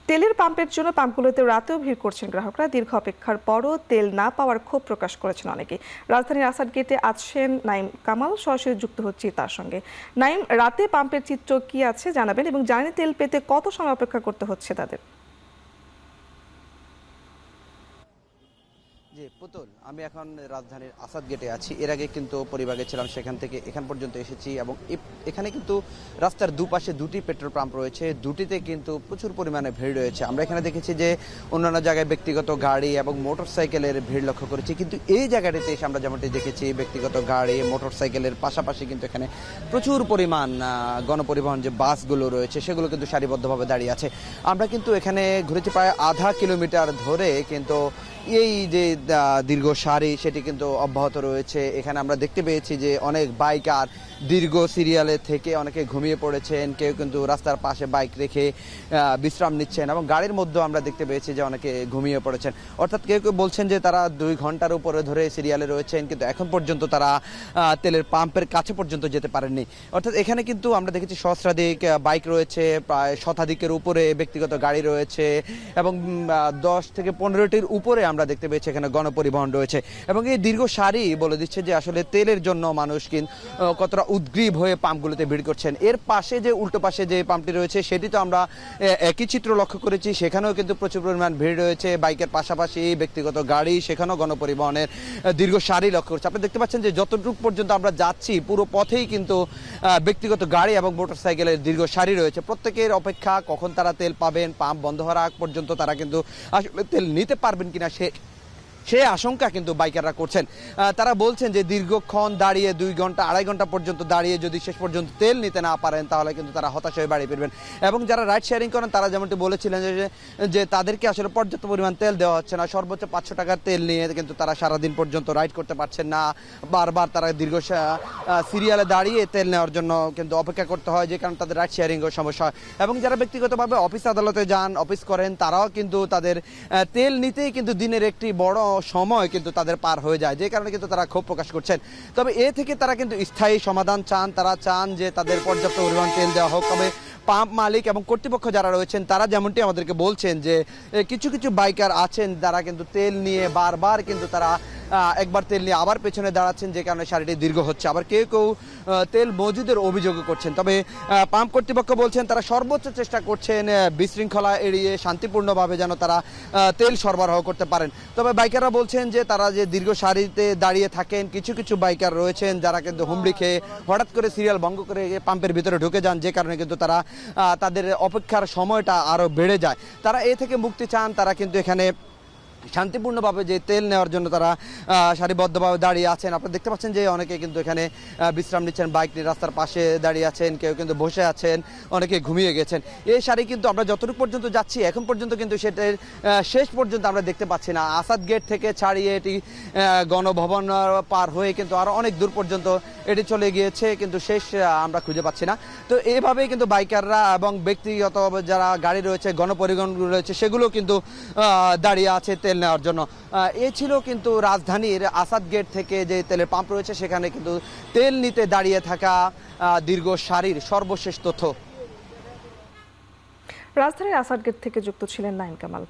তেলের পাম্পের জন্য পাম্পগুলোতে রাতেও ভিড় করছেন গ্রাহকরা। দীর্ঘ অপেক্ষার পরও তেল না পাওয়ার ক্ষোভ প্রকাশ করেছেন অনেকে। রাজধানীর আসাদ গেটে আছেন নাইম কামাল, সরাসরি যুক্ত হচ্ছি তার সঙ্গে। নাইম, রাতে পাম্পের চিত্র কি আছে জানাবেন, এবং জ্বালানি তেল পেতে কত সময় অপেক্ষা করতে হচ্ছে তাদের? জি পুতুল, আমি এখন রাজধানীর আসাদ গেটে আছি। এর আগে কিন্তু পরিবাগে ছিলাম, সেখান থেকে এখান পর্যন্ত এসেছি এবং এখানে কিন্তু রাস্তার দুপাশে দুটি পেট্রোল পাম্প রয়েছে, দুটিতে কিন্তু প্রচুর পরিমাণে ভিড় রয়েছে। আমরা এখানে দেখেছি যে অন্যান্য জায়গায় ব্যক্তিগত গাড়ি এবং মোটরসাইকেলের ভিড় লক্ষ্য করেছি, কিন্তু এই জায়গাটিতে এসে আমরা যেমনটি দেখেছি ব্যক্তিগত গাড়ি মোটরসাইকেলের পাশাপাশি কিন্তু এখানে প্রচুর পরিমাণ গণপরিবহন যে বাসগুলো রয়েছে সেগুলো কিন্তু সারিবদ্ধভাবে দাঁড়িয়ে আছে। আমরা কিন্তু এখানে ঘুরেছি প্রায় আধা কিলোমিটার ধরে, কিন্তু এই যে দীর্ঘ সারি সেটি কিন্তু অব্যাহত রয়েছে। এখানে আমরা দেখতে পেয়েছি যে অনেক বাইকার দীর্ঘ সিরিয়ালে থেকে অনেকে ঘুমিয়ে পড়েছেন, কেউ কিন্তু রাস্তার পাশে বাইক রেখে বিশ্রাম নিচ্ছেন এবং গাড়ির মধ্যেও আমরা দেখতে পেয়েছি যে অনেকে ঘুমিয়ে পড়েছেন। অর্থাৎ কেউ কেউ বলছেন যে তারা 2 ঘন্টার উপরে ধরে সিরিয়ালে রয়েছেন, কিন্তু এখন পর্যন্ত তারা তেলের পাম্পের কাছে পর্যন্ত যেতে পারেননি। অর্থাৎ এখানে কিন্তু আমরা দেখেছি সহস্রাধিক বাইক রয়েছে, প্রায় শতাধিকের উপরে ব্যক্তিগত গাড়ি রয়েছে এবং 10 থেকে 15টির উপরে আমরা দেখতে পেয়েছি এখানে গণপরিবহন রয়েছে। এবং এই দীর্ঘ সারি বলে দিচ্ছে যে আসলে তেলের জন্য মানুষ কিন্তু কতটা উদ্গ্রীব হয়ে পাম্পগুলোতে ভিড় করছেন। এর পাশে যে উল্টো পাশে যে পাম্পটি রয়েছে সেটি তো আমরা একই চিত্র লক্ষ্য করেছি, সেখানেও কিন্তু প্রচুর পরিমাণ ভিড় রয়েছে। বাইকের পাশাপাশি ব্যক্তিগত গাড়ি, সেখানেও গণপরিবহনের দীর্ঘ সারি লক্ষ্য করছে। আপনি দেখতে পাচ্ছেন যে যতটুকু পর্যন্ত আমরা যাচ্ছি পুরো পথেই কিন্তু ব্যক্তিগত গাড়ি এবং মোটরসাইকেলের দীর্ঘ সারি রয়েছে। প্রত্যেকের অপেক্ষা কখন তারা তেল পাবেন, পাম্প বন্ধ হওয়ার আগ পর্যন্ত তারা কিন্তু আসলে তেল নিতে পারবেন কিনা সে আশঙ্কা কিন্তু বাইকাররা করছেন। তারা বলছেন যে দীর্ঘক্ষণ দাঁড়িয়ে 2 ঘন্টা 2.5 ঘন্টা পর্যন্ত দাঁড়িয়ে যদি শেষ পর্যন্ত তেল নিতে না পারেন তাহলে কিন্তু তারা হতাশ হয়ে বাড়ি ফিরবেন। এবং যারা রাইড শেয়ারিং করেন তারা যেমনটি বলেছিলেন যে তাদেরকে আসলে পর্যাপ্ত পরিমাণ তেল দেওয়া হচ্ছে না। সর্বোচ্চ 500 টাকার তেল নিয়ে কিন্তু তারা সারাদিন পর্যন্ত রাইড করতে পারছেন না। বারবার তারা দীর্ঘ সিরিয়ালে দাঁড়িয়ে তেল নেওয়ার জন্য কিন্তু অপেক্ষা করতে হয়, যে কারণে তাদের রাইড শেয়ারিংয়ের সমস্যা হয়। এবং যারা ব্যক্তিগতভাবে অফিস আদালতে যান, অফিস করেন, তারাও কিন্তু তাদের তেল নিতেই কিন্তু দিনের একটি বড় সময় কিন্তু তাদের পার হয়ে যায়, যে কারণে কিন্তু তারা ক্ষোভ প্রকাশ করছেন। তবে এ থেকে তারা কিন্তু স্থায়ী সমাধান চান। তারা চান যে তাদের পর্যাপ্ত পরিমাণ তেল দেওয়া হোক। তবে পাম্প মালিক এবং কর্তৃপক্ষ যারা রয়েছেন তারা যেমনটি আমাদেরকে বলছেন যে কিছু কিছু বাইকার আছেন যারা কিন্তু তেল নিয়ে বারবার কিন্তু তারা একবার তেল নিয়ে আবার পেছনে দাঁড়াচ্ছেন, যে কারণে সারিটি দীর্ঘ হচ্ছে। আবার কেউ কেউ তেল মজুদের অভিযোগও করছেন। তবে পাম্প কর্তৃপক্ষ বলছেন তারা সর্বোচ্চ চেষ্টা করছেন বিশৃঙ্খলা এড়িয়ে শান্তিপূর্ণভাবে যেন তারা তেল সরবরাহ করতে পারেন। তবে বাইকাররা বলছেন যে তারা যে দীর্ঘ সারিতে দাঁড়িয়ে থাকেন, কিছু কিছু বাইকার রয়েছেন যারা কিন্তু হুমড়ি খেয়ে হঠাৎ করে সিরিয়াল ভঙ্গ করে পাম্পের ভিতরে ঢুকে যান, যে কারণে কিন্তু তারা তাদের অপেক্ষার সময়টা আরও বেড়ে যায়। তারা এ থেকে মুক্তি চান। তারা কিন্তু এখানে শান্তিপূর্ণভাবে যে তেল নেওয়ার জন্য তারা সারিবদ্ধভাবে দাঁড়িয়ে আছেন। আপনারা দেখতে পাচ্ছেন যে অনেকে কিন্তু এখানে বিশ্রাম নিচ্ছেন, বাইক নিয়ে রাস্তার পাশে দাঁড়িয়ে আছেন, কেউ কিন্তু বসে আছেন, অনেকে ঘুমিয়ে গেছেন। এই সারি কিন্তু আমরা যতটুকু পর্যন্ত যাচ্ছি এখন পর্যন্ত কিন্তু সেটার শেষ পর্যন্ত আমরা দেখতে পাচ্ছি না। আসাদ গেট থেকে ছাড়িয়ে এটি গণভবন পার হয়ে কিন্তু আরও অনেক দূর পর্যন্ত এটি চলে গিয়েছে, কিন্তু শেষ আমরা খুঁজে পাচ্ছি না। তো এইভাবেই কিন্তু বাইকাররা এবং ব্যক্তিগত যারা গাড়ি রয়েছে, গণপরিবহনগুলো রয়েছে, সেগুলো কিন্তু দাঁড়িয়ে আছে তেল নেওয়ার জন্য। এ ছিল কিন্তু রাজধানীর আসাদ গেট থেকে যে তেলের পাম্প রয়েছে সেখানে কিন্তু তেল নিতে দাঁড়িয়ে থাকা দীর্ঘ সারির সর্বশেষ তথ্য। রাজধানীর আসাদ গেট থেকে যুক্ত ছিলেন নাইম কামাল।